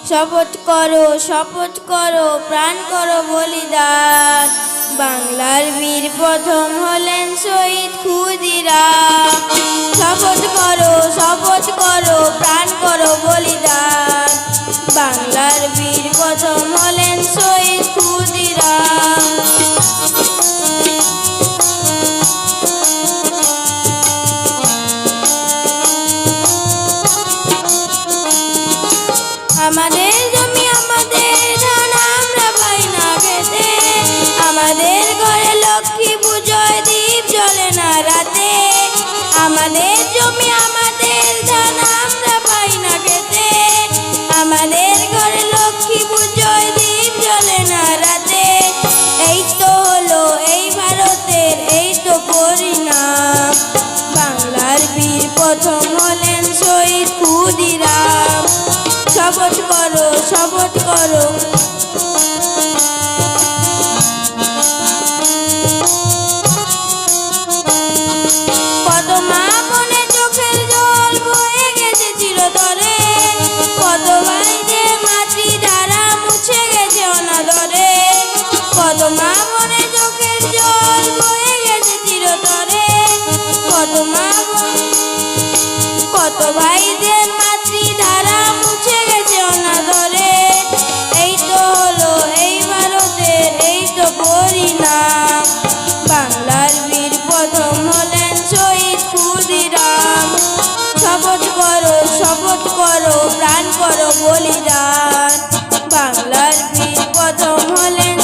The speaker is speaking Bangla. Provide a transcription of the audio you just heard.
শপথ করো প্রাণ করো বলিদান। বাংলার বীর প্রথম হলেন শহীদ ক্ষুদিরাম। শপথ করো প্রাণ করো বলিদান। বাংলার বীর প্রথম হলেন শহীদ ক্ষুদিরাম। আমাদের জমি আমাদের ধান আমরা পাই না খেতে। আমাদের ঘরে লক্ষ্মী পুজোয় দীপ জ্বলে না রাতে। আমাদের জমি আমাদের ধান আমরা পাই না খেতে। আমাদের ঘরে লক্ষ্মী পুজোয় দীপ জ্বলে না রাতে। এই তো হলো এই ভারতের এই তো পরিণাম। বাংলার বীর প্রথম হলেন শহীদ ক্ষুদিরাম। শপথ করো কত মা মনে চোখের জল বয়ে গেছে চিরতরে। কত ভাইদের মাতৃধারা মুছে গেছে অনাদরে। কত মা মনে চোখের জল বয়ে গেছে চিরতরে। কত ভাইদের মাতৃধারা মুছে গেছে অনাদরে। এই তো হলো এই ভারতের এই তো পরিণাম। বাংলার বীর প্রথম হলেন শহীদ ক্ষুদিরাম। শপথ করো প্রাণ করো বলিদান। বাংলার বীর প্রথম হলেন